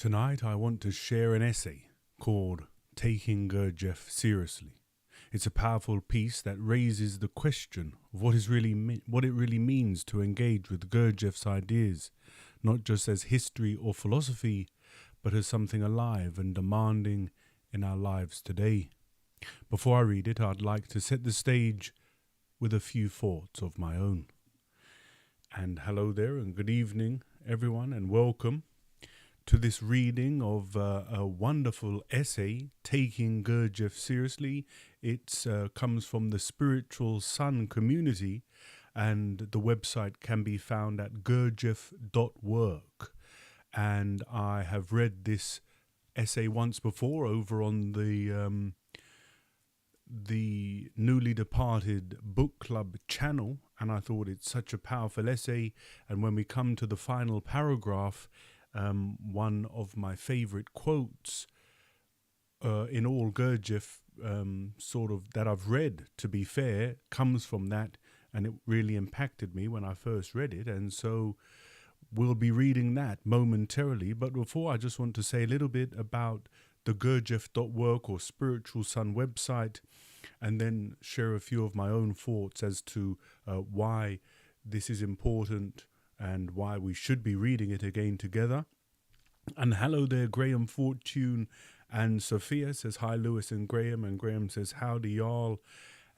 Tonight I want to share an essay called Taking Gurdjieff Seriously. It's a powerful piece that raises the question of what it really means to engage with Gurdjieff's ideas, not just as history or philosophy, but as something alive and demanding in our lives today. Before I read it, I'd like to set the stage with a few thoughts of my own. And hello there and good evening, everyone, and welcome to this reading of a wonderful essay, Taking Gurdjieff Seriously. It comes from the Spiritual Sun community, and the website can be found at gurdjieff.work. And I have read this essay once before over on the newly departed book club channel, and I thought it's such a powerful essay. And when we come to the final paragraph, one of my favorite quotes in all Gurdjieff sort of that I've read, to be fair, comes from that, and it really impacted me when I first read it. And so we'll be reading that momentarily. But before, I just want to say a little bit about the Gurdjieff.work or Spiritual Sun website, and then share a few of my own thoughts as to why this is important and why we should be reading it again together. And hello there, Graham Fortune and Sophia says hi, Lewis and Graham says howdy y'all,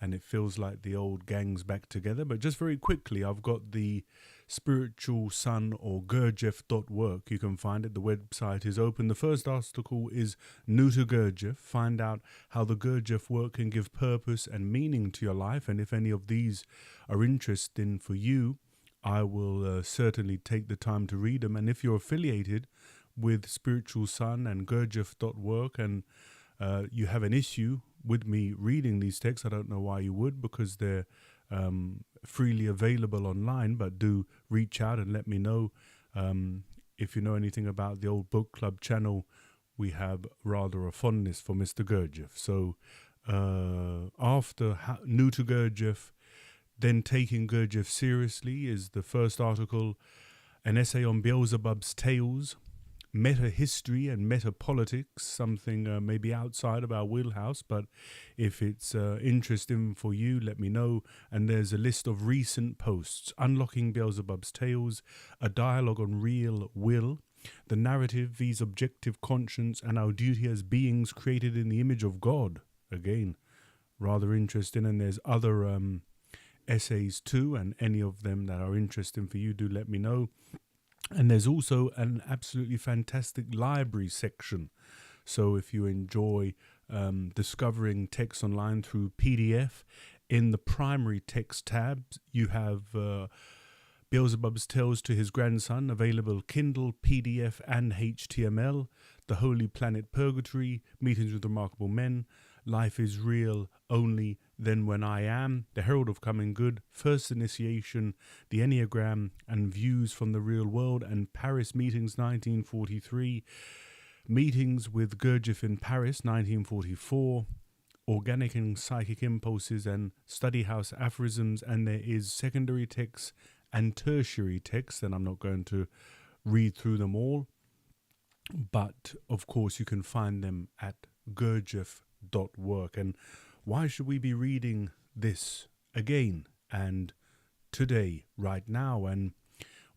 and it feels like the old gang's back together. But just very quickly, I've got the Spiritual Sun or Gurdjieff.work. You can find it. The website is open. The first article is New to Gurdjieff. Find out how the Gurdjieff work can give purpose and meaning to your life, and if any of these are interesting for you, I will certainly take the time to read them. And if you're affiliated with Spiritual Sun and Gurdjieff.work and you have an issue with me reading these texts, I don't know why you would, because they're freely available online, but do reach out and let me know. If you know anything about the old book club channel, we have rather a fondness for Mr. Gurdjieff. So after New to Gurdjieff, then Taking Gurdjieff Seriously is the first article, an essay on Beelzebub's tales, meta-history and meta-politics, something maybe outside of our wheelhouse, but if it's interesting for you, let me know. And there's a list of recent posts: Unlocking Beelzebub's Tales, a dialogue on real will, the narrative, V's objective conscience, and our duty as beings created in the image of God. Again, rather interesting. And there's other essays too, and any of them that are interesting for you, do let me know. And there's also an absolutely fantastic library section. So if you enjoy discovering text online through PDF, in the primary text tab, you have Beelzebub's Tales to His Grandson, available Kindle, PDF, and HTML. The Holy Planet Purgatory, Meetings with Remarkable Men, Life is Real Only Then When I Am, The Herald of Coming Good, First Initiation, The Enneagram, and Views from the Real World, and Paris Meetings 1943, Meetings with Gurdjieff in Paris 1944, Organic and Psychic Impulses, and Study House Aphorisms. And there is secondary texts and tertiary texts, and I'm not going to read through them all, but of course you can find them at Gurdjieff.work. And why should we be reading this again and today, right now? And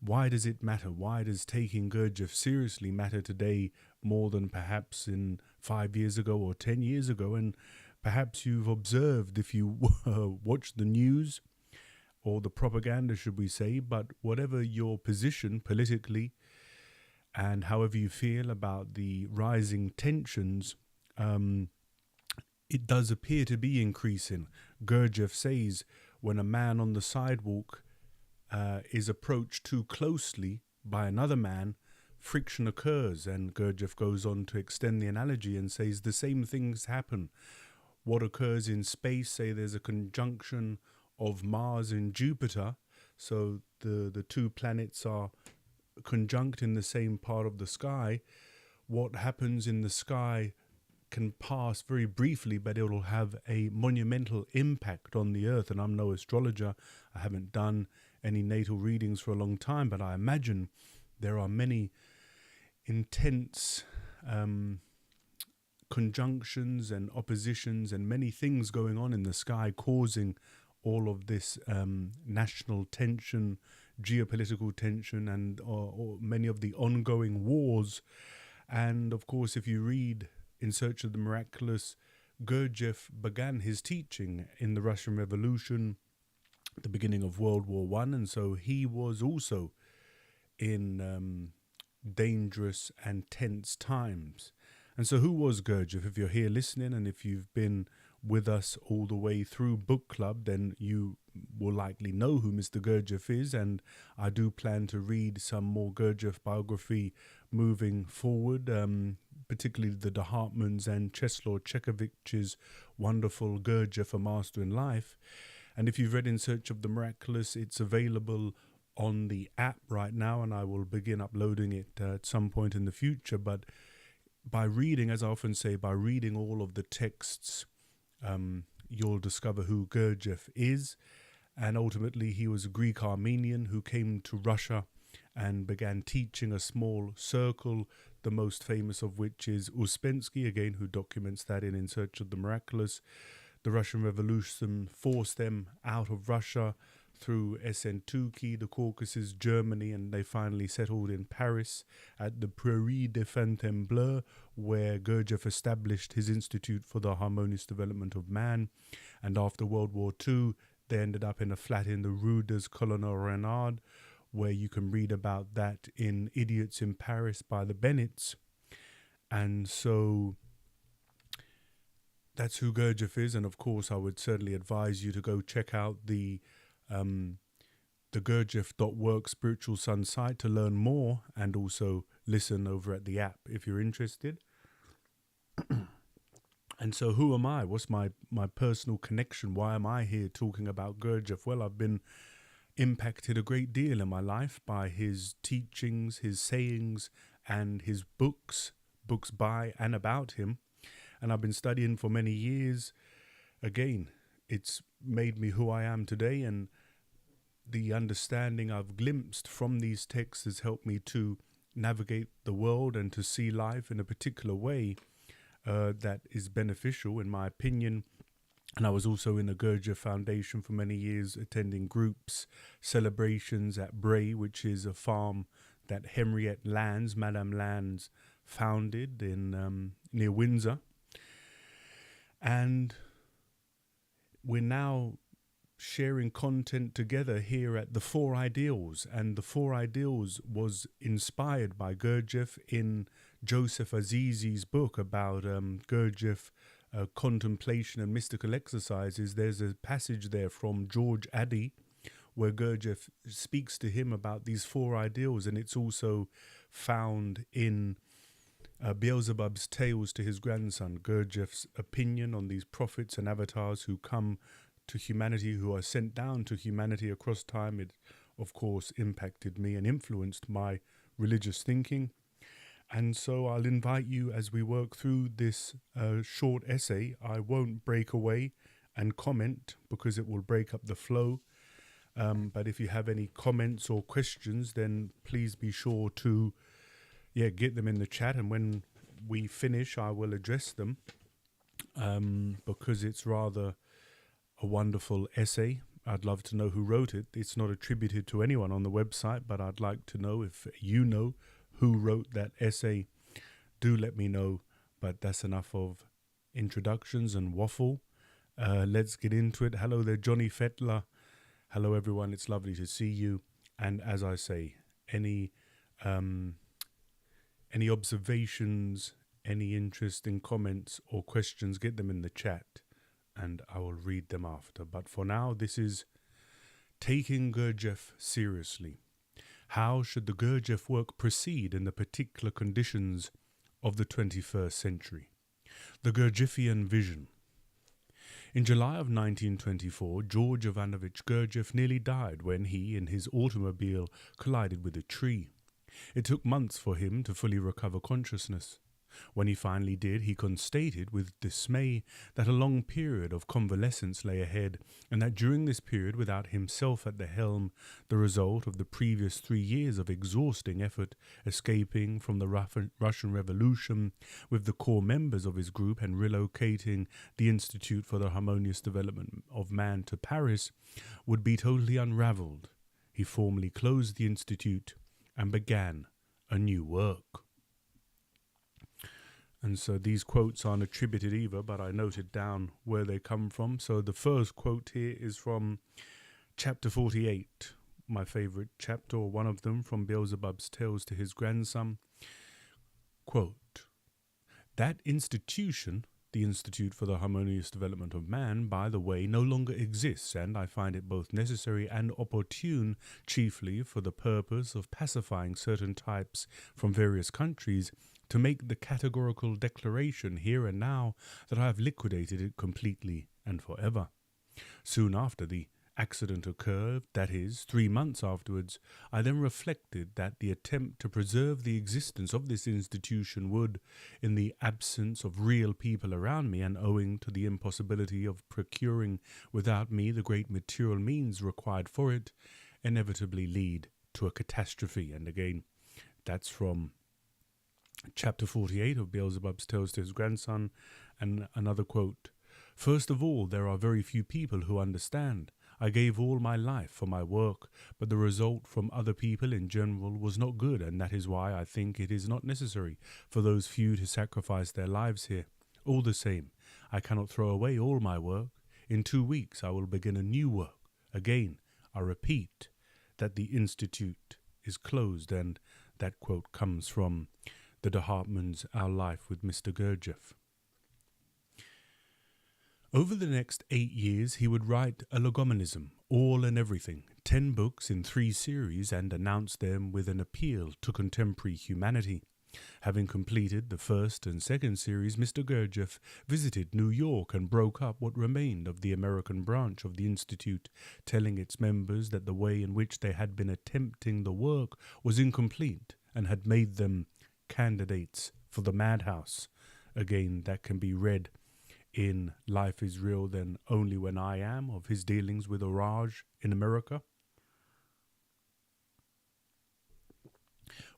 why does it matter? Why does Taking Gurdjieff Seriously matter today more than perhaps in 5 years ago or 10 years ago? And perhaps you've observed, if you watch the news or the propaganda, should we say, but whatever your position politically and however you feel about the rising tensions, it does appear to be increasing. Gurdjieff says when a man on the sidewalk is approached too closely by another man, friction occurs. And Gurdjieff goes on to extend the analogy and says the same things happen. What occurs in space, say there's a conjunction of Mars and Jupiter, so the two planets are conjunct in the same part of the sky. What happens in the sky can pass very briefly, but it will have a monumental impact on the earth. And I'm no astrologer, I haven't done any natal readings for a long time, but I imagine there are many intense conjunctions and oppositions and many things going on in the sky, causing all of this national tension, geopolitical tension, and or many of the ongoing wars. And of course, if you read In Search of the Miraculous, Gurdjieff began his teaching in the Russian Revolution, the beginning of World War I, and so he was also in dangerous and tense times. And so who was Gurdjieff? If you're here listening and if you've been with us all the way through book club, then you will likely know who Mr. Gurdjieff is, and I do plan to read some more Gurdjieff biography moving forward, particularly the de Hartmann's and Czeslaw Czechowicz's wonderful Gurdjieff, A Master in Life. And if you've read In Search of the Miraculous, it's available on the app right now, and I will begin uploading it at some point in the future. But by reading, as I often say, by reading all of the texts, you'll discover who Gurdjieff is. And ultimately, he was a Greek Armenian who came to Russia and began teaching a small circle, the most famous of which is Uspensky, again, who documents that in Search of the Miraculous. The Russian Revolution forced them out of Russia through Essentuki, the Caucasus, Germany, and they finally settled in Paris at the Prairie de Fontainebleau, where Gurdjieff established his Institute for the Harmonious Development of Man. And after World War II, they ended up in a flat in the Rue des Colonels Renard, where you can read about that in Idiots in Paris by the Bennets. And so that's who Gurdjieff is. And of course, I would certainly advise you to go check out the Gurdjieff.work Spiritual Sun site to learn more, and also listen over at the app if you're interested. And so who am I? What's my personal connection? Why am I here talking about Gurdjieff? Well, I've been impacted a great deal in my life by his teachings, his sayings, and his books by and about him. And I've been studying for many years. Again, it's made me who I am today, and the understanding I've glimpsed from these texts has helped me to navigate the world and to see life in a particular way that is beneficial, in my opinion. And I was also in the Gurdjieff Foundation for many years, attending groups, celebrations at Bray, which is a farm that Henriette Lands, Madame Lands, founded in near Windsor. And we're now sharing content together here at the Four Ideals, and the Four Ideals was inspired by Gurdjieff in Joseph Azizi's book about Gurdjieff contemplation and mystical exercises. There's a passage there from George Addy where Gurdjieff speaks to him about these four ideals, and it's also found in Beelzebub's Tales to his grandson, Gurdjieff's opinion on these prophets and avatars who come to humanity, who are sent down to humanity across time. It, of course, impacted me and influenced my religious thinking. And so I'll invite you as we work through this short essay. I won't break away and comment because it will break up the flow. But if you have any comments or questions, then please be sure to get them in the chat. And when we finish, I will address them because it's rather a wonderful essay. I'd love to know who wrote it. It's not attributed to anyone on the website, but I'd like to know if you know who wrote that essay. Do let me know. But that's enough of introductions and waffle. Let's get into it. Hello there, Johnny Fettler. Hello, everyone. It's lovely to see you. And as I say, any observations, any interesting comments or questions, get them in the chat and I will read them after. But for now, this is Taking Gurdjieff Seriously. How should the Gurdjieff work proceed in the particular conditions of the 21st century? The Gurdjieffian Vision. In July of 1924, George Ivanovich Gurdjieff nearly died when he, in his automobile, collided with a tree. It took months for him to fully recover consciousness. When he finally did, he constated with dismay that a long period of convalescence lay ahead, and that during this period, without himself at the helm, the result of the previous 3 years of exhausting effort, escaping from the Russian Revolution with the core members of his group and relocating the Institute for the Harmonious Development of Man to Paris, would be totally unraveled. He formally closed the institute and began a new work. And so these quotes aren't attributed either, but I noted down where they come from. So the first quote here is from chapter 48, my favorite chapter, or one of them, from Beelzebub's Tales to his grandson. Quote, "That institution, the Institute for the Harmonious Development of Man, by the way, no longer exists, and I find it both necessary and opportune, chiefly for the purpose of pacifying certain types from various countries, to make the categorical declaration here and now that I have liquidated it completely and forever. Soon after the accident occurred, that is, 3 months afterwards, I then reflected that the attempt to preserve the existence of this institution would, in the absence of real people around me and owing to the impossibility of procuring without me the great material means required for it, inevitably lead to a catastrophe." And again, that's from chapter 48 of Beelzebub's Tales to his grandson. And another quote, "First of all, there are very few people who understand. I gave all my life for my work, but the result from other people in general was not good, and that is why I think it is not necessary for those few to sacrifice their lives here. All the same, I cannot throw away all my work. In 2 weeks I will begin a new work. Again, I repeat that the Institute is closed." And that quote comes from the De Hartmann's Our Life with Mr. Gurdjieff. Over the next 8 years, he would write a legomenism, all and everything, 10 books in 3 series, and announce them with an appeal to contemporary humanity. Having completed the first and second series, Mr. Gurdjieff visited New York and broke up what remained of the American branch of the Institute, telling its members that the way in which they had been attempting the work was incomplete and had made them candidates for the madhouse. Again, that can be read in Life is Real Then Only When I Am, of his dealings with Orage in America.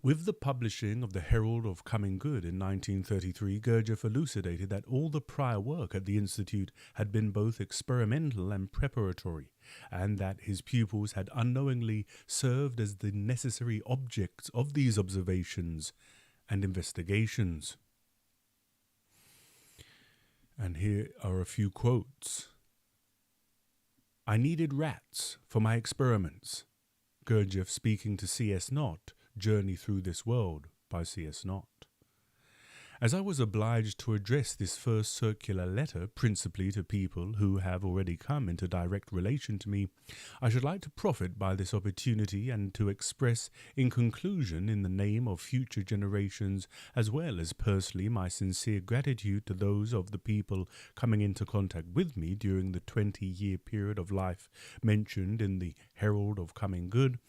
With the publishing of the Herald of Coming Good in 1933, Gurdjieff elucidated that all the prior work at the Institute had been both experimental and preparatory, and that his pupils had unknowingly served as the necessary objects of these observations and investigations. And here are a few quotes. "I needed rats for my experiments." Gurdjieff speaking to C.S. Knott, Journey Through This World by C.S. Knott. "As I was obliged to address this first circular letter principally to people who have already come into direct relation to me, I should like to profit by this opportunity and to express in conclusion, in the name of future generations, as well as personally, my sincere gratitude to those of the people coming into contact with me during the 20-year period of life mentioned in the Herald of Coming Good,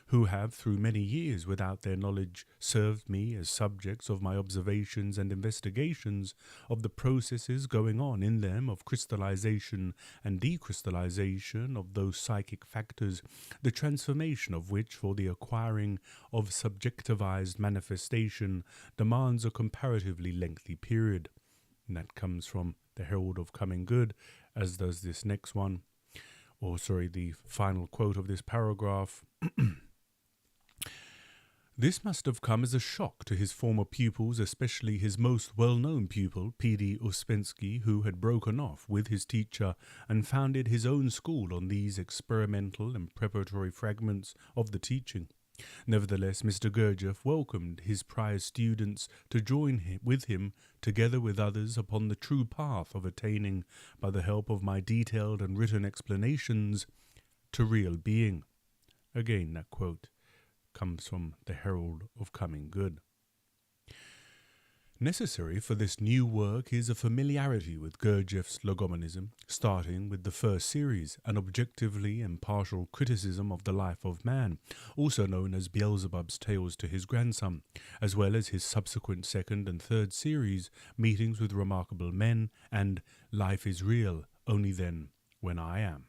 who have through many years without their knowledge served me as subjects of my observations and investigations of the processes going on in them of crystallization and decrystallization of those psychic factors, the transformation of which for the acquiring of subjectivized manifestation demands a comparatively lengthy period." And that comes from the Herald of Coming Good, as does this next one, the final quote of this paragraph. "This must have come as a shock to his former pupils, especially his most well-known pupil, P.D. Ouspensky, who had broken off with his teacher and founded his own school on these experimental and preparatory fragments of the teaching. Nevertheless, Mr. Gurdjieff welcomed his prior students to join with him, together with others, upon the true path of attaining, by the help of my detailed and written explanations, to real being." Again, that quote comes from the Herald of Coming Good. Necessary for this new work is a familiarity with Gurdjieff's logomonism, starting with the first series, an objectively impartial criticism of the life of man, also known as Beelzebub's Tales to his Grandson, as well as his subsequent second and third series, Meetings with Remarkable Men and Life is Real, Only Then When I Am.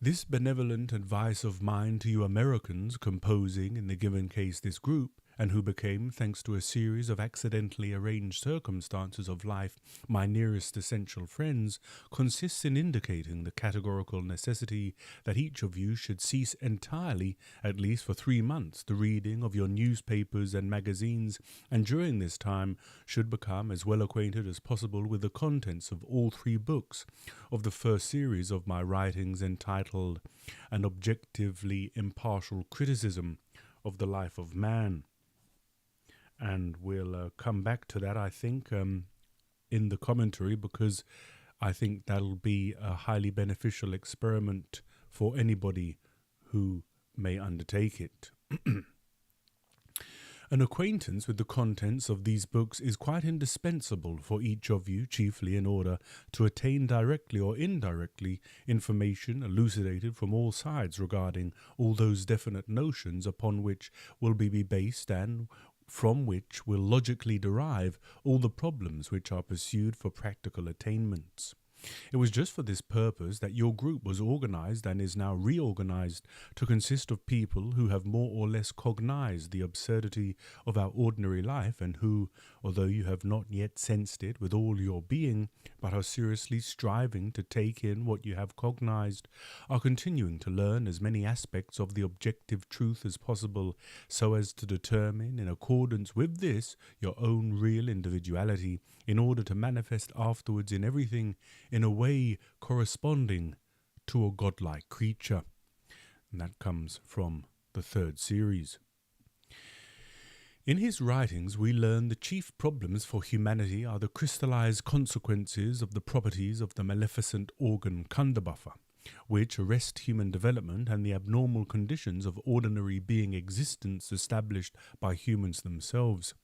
This benevolent advice of mine to you Americans composing, in the given case, this group, and who became, thanks to a series of accidentally arranged circumstances of life, my nearest essential friends, consists in indicating the categorical necessity that each of you should cease entirely, at least for 3 months, the reading of your newspapers and magazines, and during this time should become as well acquainted as possible with the contents of all 3 books of the first series of my writings, entitled An Objectively Impartial Criticism of the Life of Man. And we'll come back to that, I think, in the commentary, because I think that'll be a highly beneficial experiment for anybody who may undertake it. An acquaintance with the contents of these books is quite indispensable for each of you, chiefly in order to attain directly or indirectly information elucidated from all sides regarding all those definite notions upon which will be based and from which will logically derive all the problems which are pursued for practical attainments. It was just for this purpose that your group was organized and is now reorganized to consist of people who have more or less cognized the absurdity of our ordinary life, and who, although you have not yet sensed it with all your being, but are seriously striving to take in what you have cognized, are continuing to learn as many aspects of the objective truth as possible, so as to determine, in accordance with this, your own real individuality, in order to manifest afterwards in everything in a way corresponding to a godlike creature. And that comes from the third series. In his writings, we learn the chief problems for humanity are the crystallized consequences of the properties of the maleficent organ Kundabuffer, which arrest human development, and the abnormal conditions of ordinary being existence established by humans themselves,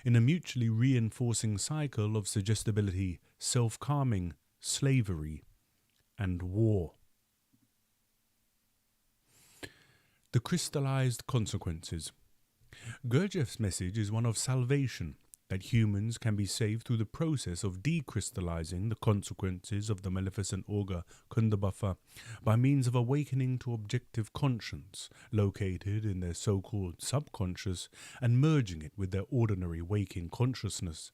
in a mutually reinforcing cycle of suggestibility, self-calming, slavery, and war. The crystallized consequences. Gurdjieff's message is one of salvation, that humans can be saved through the process of decrystallizing the consequences of the maleficent auger Kundabuffer by means of awakening to objective conscience located in their so-called subconscious and merging it with their ordinary waking consciousness.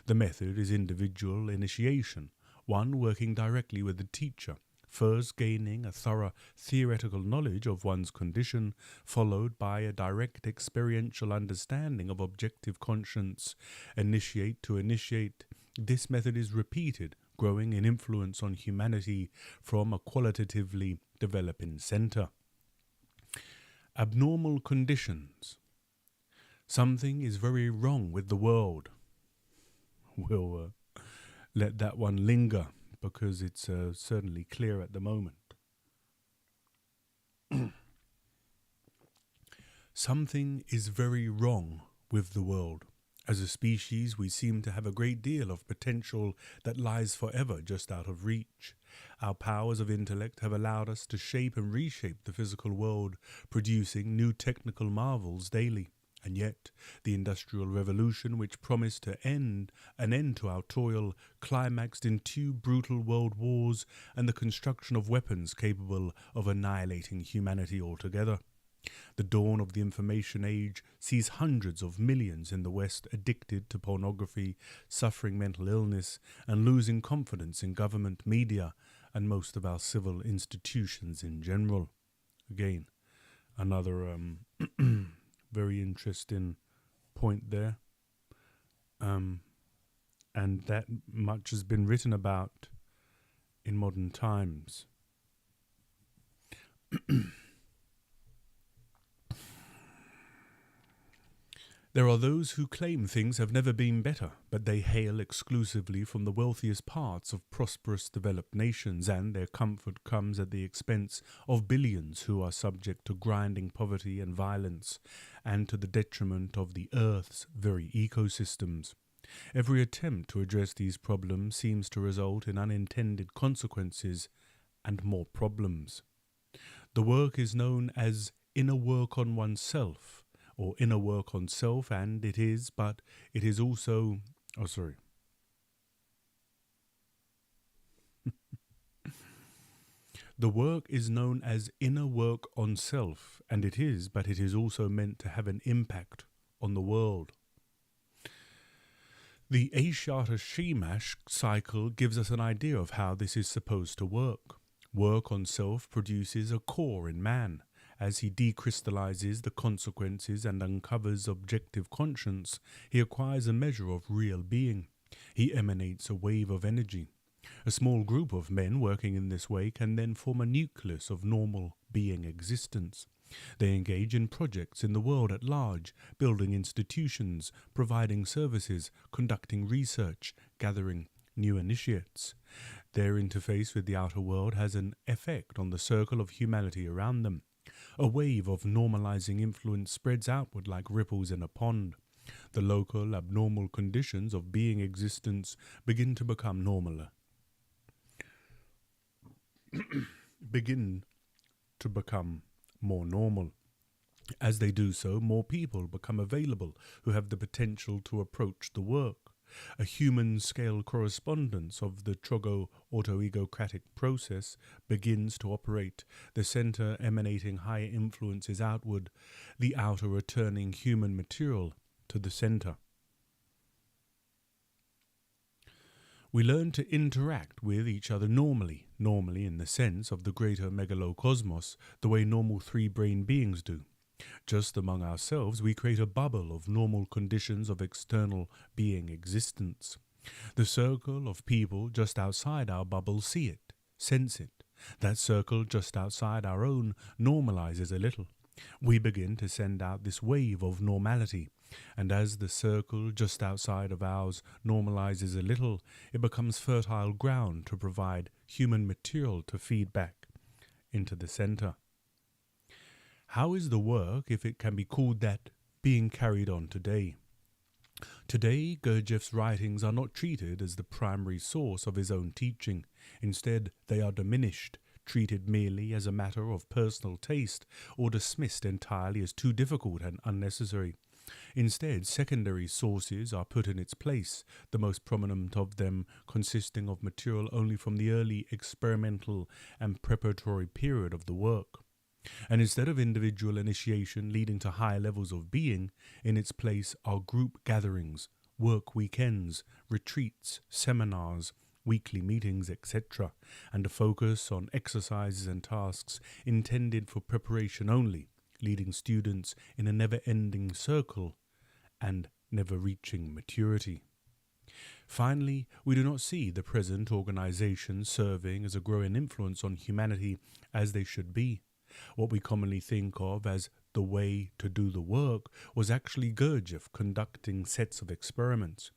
The method is individual initiation, one working directly with the teacher, first gaining a thorough theoretical knowledge of one's condition, followed by a direct experiential understanding of objective conscience. Initiate to initiate, this method is repeated, growing in influence on humanity from a qualitatively developing center. Abnormal conditions. Something is very wrong with the world. We'll let that one linger, because it's certainly clear at the moment. Something is very wrong with the world. As a species, we seem to have a great deal of potential that lies forever just out of reach. Our powers of intellect have allowed us to shape and reshape the physical world, producing new technical marvels daily. And yet, the Industrial Revolution, which promised to an end to our toil, climaxed in 2 brutal world wars and the construction of weapons capable of annihilating humanity altogether. The dawn of the information age sees hundreds of millions in the West addicted to pornography, suffering mental illness, and losing confidence in government, media, and most of our civil institutions in general. Again, another very interesting point there. And that much has been written about in modern times. There are those who claim things have never been better, but they hail exclusively from the wealthiest parts of prosperous developed nations, and their comfort comes at the expense of billions who are subject to grinding poverty and violence, and to the detriment of the Earth's very ecosystems. Every attempt to address these problems seems to result in unintended consequences and more problems. The work is known as inner work on oneself, or inner work on self, and it is, but it is also, The work is known as inner work on self, and it is, but it is also meant to have an impact on the world. The Ashata Shemash cycle gives us an idea of how this is supposed to work. Work on self produces a core in man. As he decrystallizes the consequences and uncovers objective conscience, he acquires a measure of real being. He emanates a wave of energy. A small group of men working in this way can then form a nucleus of normal being existence. They engage in projects in the world at large, building institutions, providing services, conducting research, gathering new initiates. Their interface with the outer world has an effect on the circle of humanity around them. A wave of normalizing influence spreads outward like ripples in a pond. The local abnormal conditions of being existence begin to become normaler. begin to become more normal. As they do so, more people become available who have the potential to approach the work. A human-scale correspondence of the trogo-autoegocratic process begins to operate, the center emanating higher influences outward, the outer returning human material to the center. We learn to interact with each other normally in the sense of the greater megalocosmos, the way normal three-brain beings do. Just among ourselves, we create a bubble of normal conditions of external being existence. The circle of people just outside our bubble see it, sense it. That circle just outside our own normalizes a little. We begin to send out this wave of normality, and as the circle just outside of ours normalizes a little, it becomes fertile ground to provide human material to feed back into the center. How is the work, if it can be called that, being carried on today? Today, Gurdjieff's writings are not treated as the primary source of his own teaching. Instead, they are diminished, treated merely as a matter of personal taste, or dismissed entirely as too difficult and unnecessary. Instead, secondary sources are put in its place, the most prominent of them consisting of material only from the early experimental and preparatory period of the work. And instead of individual initiation leading to higher levels of being, in its place are group gatherings, work weekends, retreats, seminars, weekly meetings, etc., and a focus on exercises and tasks intended for preparation only, leading students in a never-ending circle and never reaching maturity. Finally, we do not see the present organizations serving as a growing influence on humanity as they should be. What we commonly think of as the way to do the work was actually Gurdjieff conducting sets of experiments.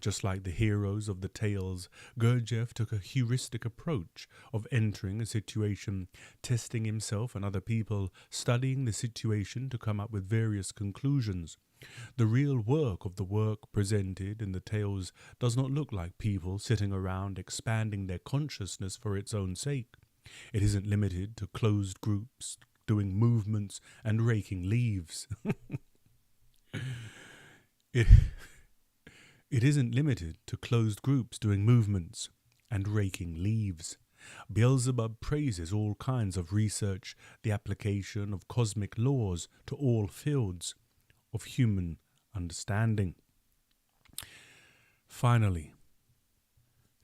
Just like the heroes of the tales, Gurdjieff took a heuristic approach of entering a situation, testing himself and other people, studying the situation to come up with various conclusions. The real work of the work presented in the tales does not look like people sitting around expanding their consciousness for its own sake. It isn't limited to closed groups doing movements and raking leaves. It isn't limited to closed groups doing movements and raking leaves. Beelzebub praises all kinds of research, the application of cosmic laws to all fields of human understanding. Finally,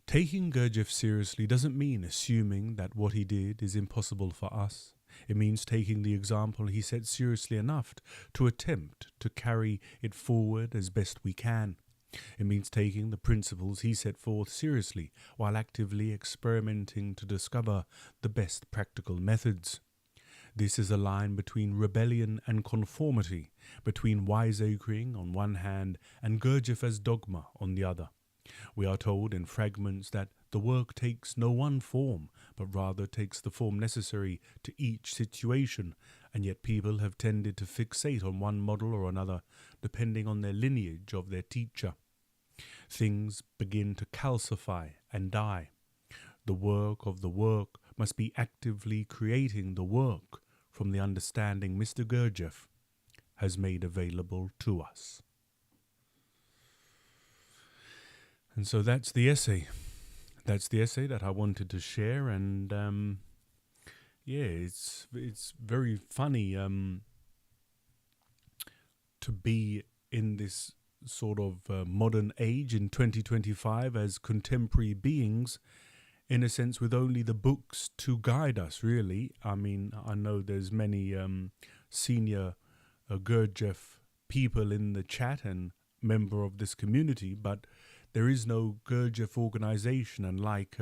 taking Gurdjieff seriously doesn't mean assuming that what he did is impossible for us. It means taking the example he set seriously enough to attempt to carry it forward as best we can. It means taking the principles he set forth seriously while actively experimenting to discover the best practical methods. This is a line between rebellion and conformity, between wiseacring on one hand and Gurdjieff as dogma on the other. We are told in fragments that The work takes no one form, but rather takes the form necessary to each situation, and yet people have tended to fixate on one model or another, depending on their lineage of their teacher. Things begin to calcify and die. The work of the work must be actively creating the work from the understanding Mr. Gurdjieff has made available to us. And so that's the essay. That's the essay that I wanted to share, and it's very funny to be in this sort of modern age in 2025 as contemporary beings, in a sense, with only the books to guide us, really. I mean, I know there's many senior Gurdjieff people in the chat and member of this community, but there is no Gurdjieff organization, and like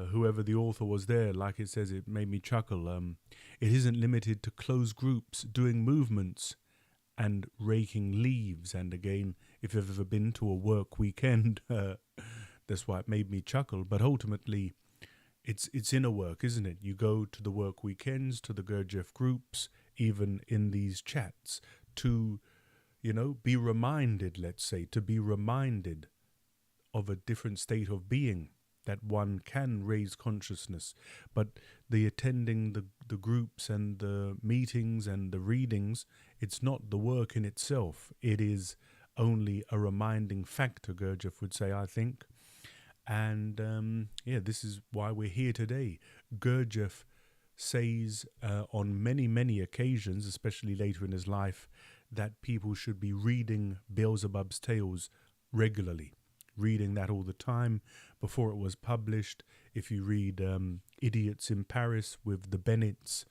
whoever the author was there, like it says, it made me chuckle. It isn't limited to closed groups doing movements and raking leaves. And again, if you've ever been to a work weekend, that's why it made me chuckle. But ultimately, it's inner work, isn't it? You go to the work weekends, to the Gurdjieff groups, even in these chats, to be reminded, let's say, to be reminded of a different state of being, that one can raise consciousness. But the attending the groups and the meetings and the readings, it's not the work in itself. It is only a reminding factor, Gurdjieff would say, I think. And this is why we're here today. Gurdjieff says on many, many occasions, especially later in his life, that people should be reading Beelzebub's Tales regularly, reading that all the time before it was published. If you read Idiots in Paris with the Bennets,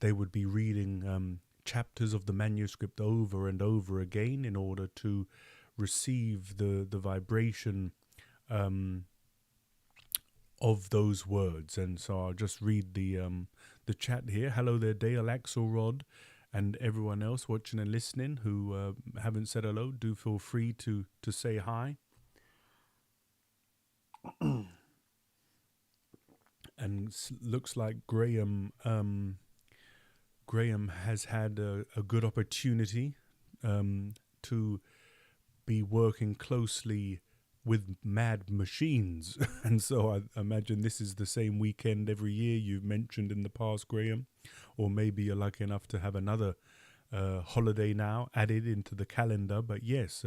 they would be reading chapters of the manuscript over and over again in order to receive the vibration of those words. And so I'll just read the chat here. Hello there, Dale, Axelrod, and everyone else watching and listening who haven't said hello. Do feel free to say hi. And looks like Graham has had a good opportunity to be working closely with Mad Machines. And so I imagine this is the same weekend every year you've mentioned in the past, Graham. Or maybe you're lucky enough to have another holiday now added into the calendar. But yes,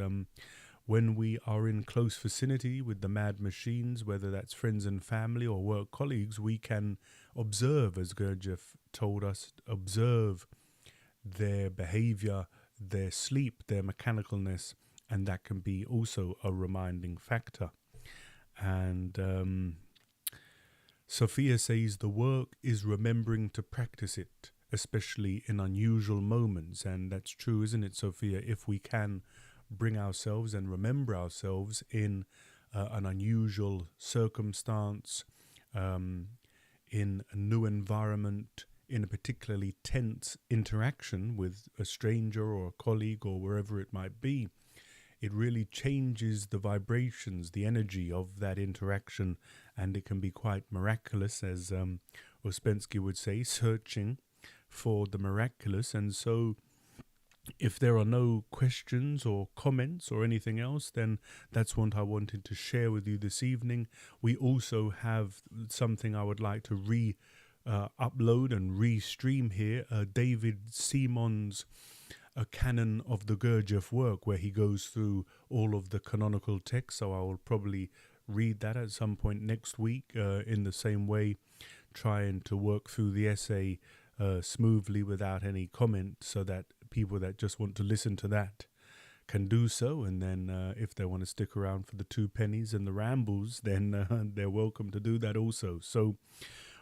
when we are in close vicinity with the Mad Machines, whether that's friends and family or work colleagues, we can observe, as Gurdjieff told us, observe their behavior, their sleep, their mechanicalness, and that can be also a reminding factor. And Sophia says the work is remembering to practice it, especially in unusual moments. And that's true, isn't it, Sophia? If we can bring ourselves and remember ourselves in an unusual circumstance, in a new environment, in a particularly tense interaction with a stranger or a colleague or wherever it might be, it really changes the vibrations, the energy of that interaction, and it can be quite miraculous, as Ouspensky would say, searching for the miraculous. And so if there are no questions or comments or anything else, then that's what I wanted to share with you this evening. We also have something I would like to upload and re-stream here, David Simon's A Canon of the Gurdjieff Work, where he goes through all of the canonical texts. So I will probably read that at some point next week, in the same way, trying to work through the essay smoothly without any comment, so that people that just want to listen to that can do so. And then if they want to stick around for the 2 pennies and the rambles, then they're welcome to do that also. So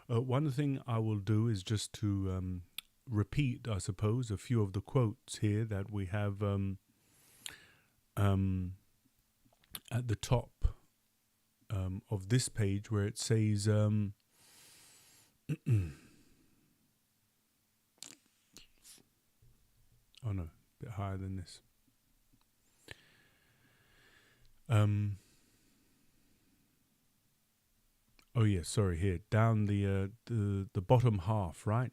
one thing I will do is just to repeat, I suppose, a few of the quotes here that we have at the top of this page, where it says oh no, a bit higher than this. Oh yeah, sorry. Here, down the bottom half, right?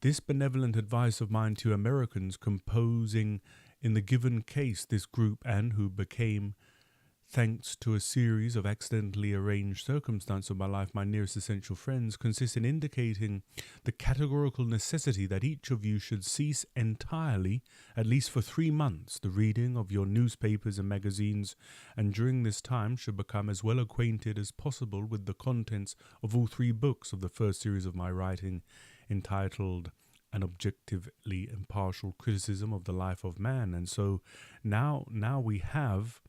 This benevolent advice of mine to Americans composing in the given case this group and who became, thanks to a series of accidentally arranged circumstances of my life, my nearest essential friends, consists in indicating the categorical necessity that each of you should cease entirely, at least for 3 months, the reading of your newspapers and magazines, and during this time should become as well acquainted as possible with the contents of all 3 books of the first series of my writing, entitled An Objectively Impartial Criticism of the Life of Man. And so now we have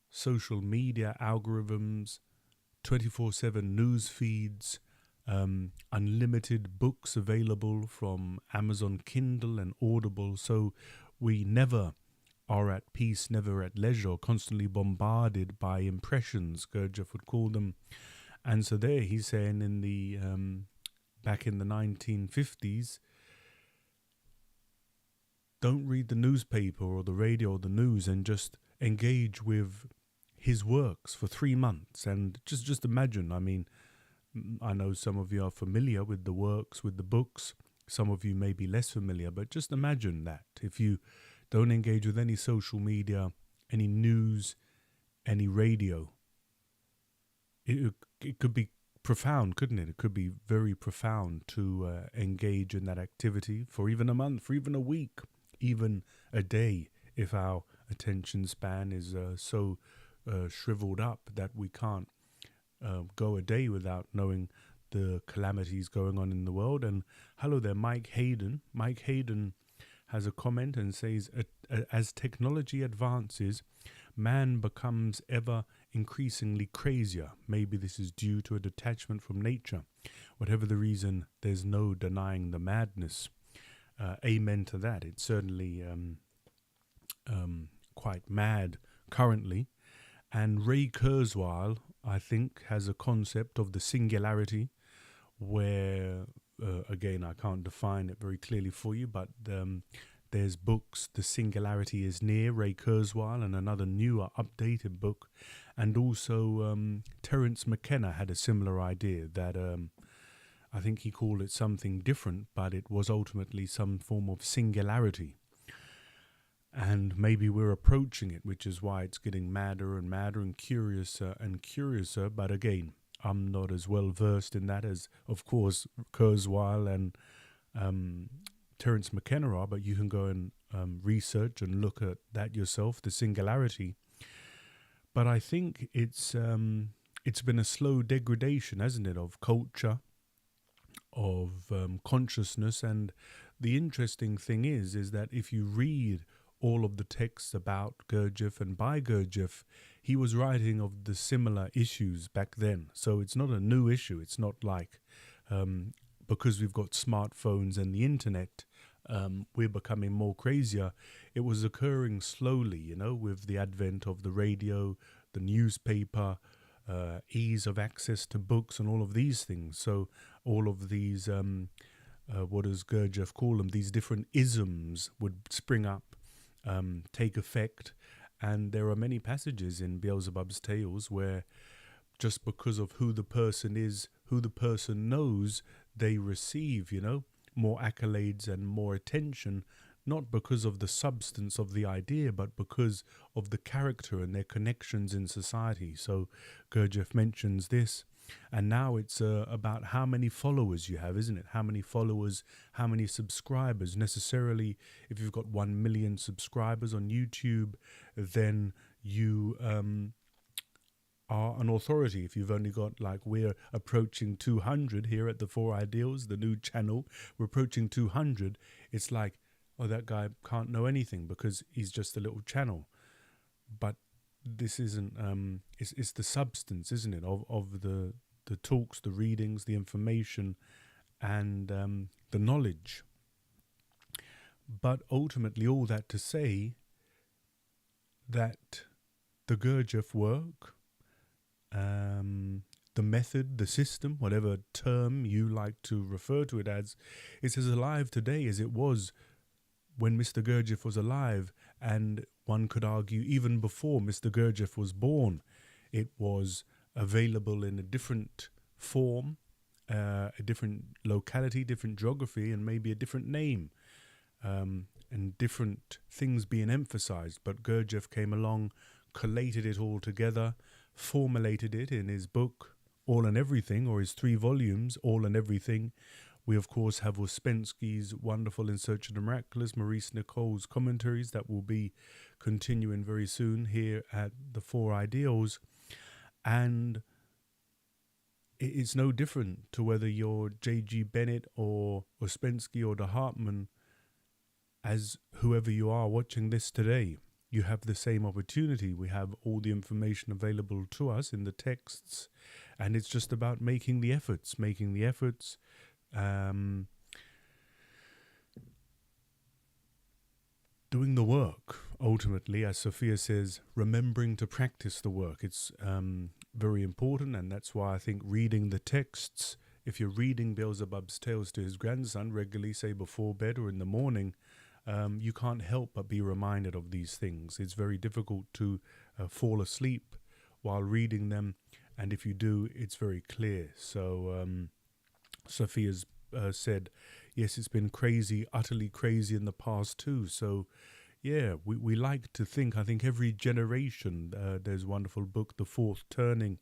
social media algorithms, 24/7 news feeds, unlimited books available from Amazon Kindle and Audible. So we never are at peace, never at leisure, constantly bombarded by impressions, Gurdjieff would call them. And so there he's saying in the back in the 1950s, don't read the newspaper or the radio or the news, and just engage with his works for 3 months. And just imagine, I mean, I know some of you are familiar with the works, with the books. Some of you may be less familiar, but just imagine that. If you don't engage with any social media, any news, any radio, it could be profound, couldn't it? It could be very profound to engage in that activity for even a month, for even a week, even a day, if our attention span is so shriveled up that we can't go a day without knowing the calamities going on in the world. And hello there, Mike Hayden. Mike Hayden has a comment and says, as technology advances, man becomes ever increasingly crazier. Maybe this is due to a detachment from nature. Whatever the reason, there's no denying the madness. Amen to that. It's certainly quite mad currently. And Ray Kurzweil, I think, has a concept of the singularity where, again, I can't define it very clearly for you, but there's books, The Singularity is Near, Ray Kurzweil, and another newer, updated book. And also Terence McKenna had a similar idea that I think he called it something different, but it was ultimately some form of singularity. And maybe we're approaching it, which is why it's getting madder and madder and curiouser. But again, I'm not as well versed in that as, of course, Kurzweil and Terence McKenna are. But you can go and research and look at that yourself, the singularity. But I think it's been a slow degradation, hasn't it, of culture, of consciousness. And the interesting thing is that if you read all of the texts about Gurdjieff and by Gurdjieff, he was writing of the similar issues back then. So it's not a new issue. It's not like because we've got smartphones and the internet, we're becoming more crazier. It was occurring slowly, with the advent of the radio, the newspaper, ease of access to books and all of these things. So all of these, what does Gurdjieff call them? These different isms would spring up, take effect. And there are many passages in Beelzebub's Tales where just because of who the person is, who the person knows, they receive, more accolades and more attention, not because of the substance of the idea, but because of the character and their connections in society. So Gurdjieff mentions this. And now it's about how many followers you have, isn't it? How many followers, how many subscribers. Necessarily, if you've got 1 million subscribers on YouTube, then you are an authority. If you've only got, we're approaching 200 here at the Four Ideals, the new channel, we're approaching 200. It's like, oh, that guy can't know anything because he's just a little channel. But this isn't, it's the substance, isn't it, of the talks, the readings, the information, and the knowledge. But ultimately, all that to say that the Gurdjieff work, the method, the system, whatever term you like to refer to it as, it's as alive today as it was when Mr. Gurdjieff was alive, and one could argue even before Mr. Gurdjieff was born. it was available in a different form, a different locality, different geography, and maybe a different name, and different things being emphasized. But Gurdjieff came along, collated it all together, formulated it in his book, All and Everything, or his 3 volumes, All and Everything. We, of course, have Ouspensky's wonderful In Search of the Miraculous, Maurice Nicole's commentaries that will be continuing very soon here at the 4 Ideals. And it's no different to whether you're J.G. Bennett or Ouspensky or de Hartmann. As whoever you are watching this today, you have the same opportunity. We have all the information available to us in the texts, and it's just about making the efforts, doing the work. Ultimately, as Sophia says, remembering to practice the work. It's very important, and that's why I think reading the texts, if you're reading Beelzebub's tales to his grandson regularly, say before bed or in the morning, you can't help but be reminded of these things. It's very difficult to fall asleep while reading them, and if you do, it's very clear. So Sophia's said, yes, it's been crazy, utterly crazy in the past too. So yeah, we like to think, I think every generation, there's a wonderful book, The Fourth Turning,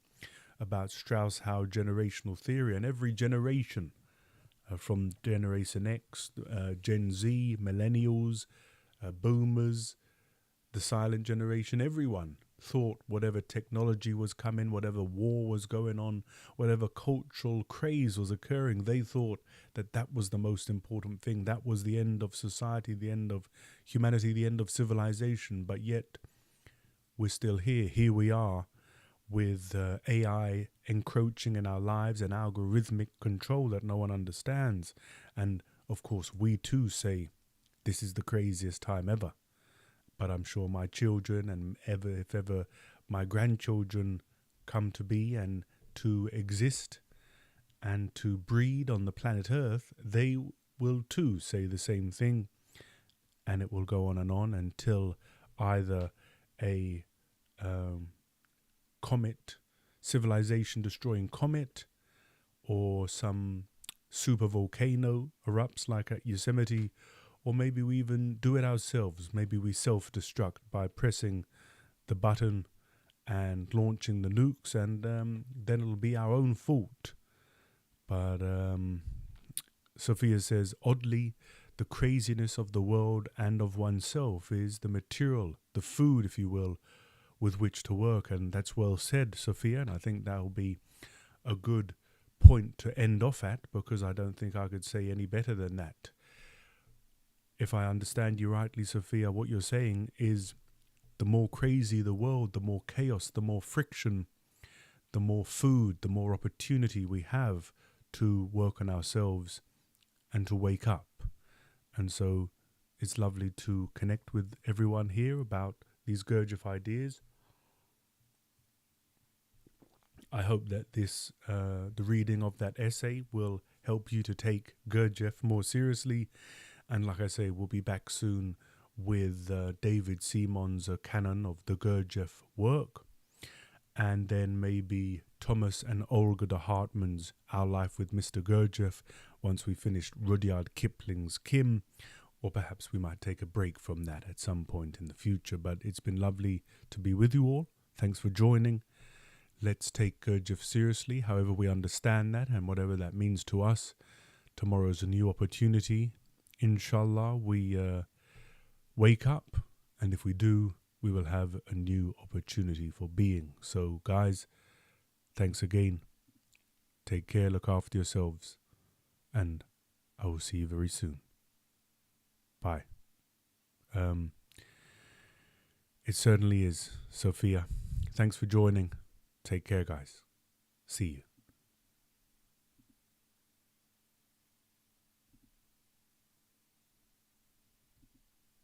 about Strauss-Howe generational theory, and every generation, from Generation X, Gen Z, Millennials, Boomers, the Silent Generation, everyone thought whatever technology was coming, whatever war was going on, whatever cultural craze was occurring, they thought that that was the most important thing. That was the end of society, the end of humanity, the end of civilization. But yet we're still here. Here we are with AI encroaching in our lives and algorithmic control that no one understands. And of course, we too say this is the craziest time ever. But I'm sure my children, and if ever my grandchildren come to be and to exist and to breed on the planet Earth, they will too say the same thing. And it will go on and on until either a comet, civilization-destroying comet, or some super volcano erupts like at Yosemite, or maybe we even do it ourselves. Maybe we self-destruct by pressing the button and launching the nukes, and then it'll be our own fault. But Sophia says, oddly, the craziness of the world and of oneself is the material, the food, if you will, with which to work. And that's well said, Sophia, and I think that'll be a good point to end off at, because I don't think I could say any better than that. If I understand you rightly, Sophia, what you're saying is the more crazy the world, the more chaos, the more friction, the more food, the more opportunity we have to work on ourselves and to wake up. And so it's lovely to connect with everyone here about these Gurdjieff ideas. I hope that this, the reading of that essay will help you to take Gurdjieff more seriously. And like I say, we'll be back soon with David Simon's canon of the Gurdjieff work. And then maybe Thomas and Olga de Hartmann's Our Life with Mr. Gurdjieff once we finished Rudyard Kipling's Kim. Or perhaps we might take a break from that at some point in the future. But it's been lovely to be with you all. Thanks for joining. Let's take Gurdjieff seriously, however we understand that and whatever that means to us. Tomorrow's a new opportunity. Inshallah, we wake up, and if we do, we will have a new opportunity for being. So, guys, thanks again. Take care, look after yourselves, and I will see you very soon. Bye. It certainly is, Sophia. Thanks for joining. Take care, guys. See you.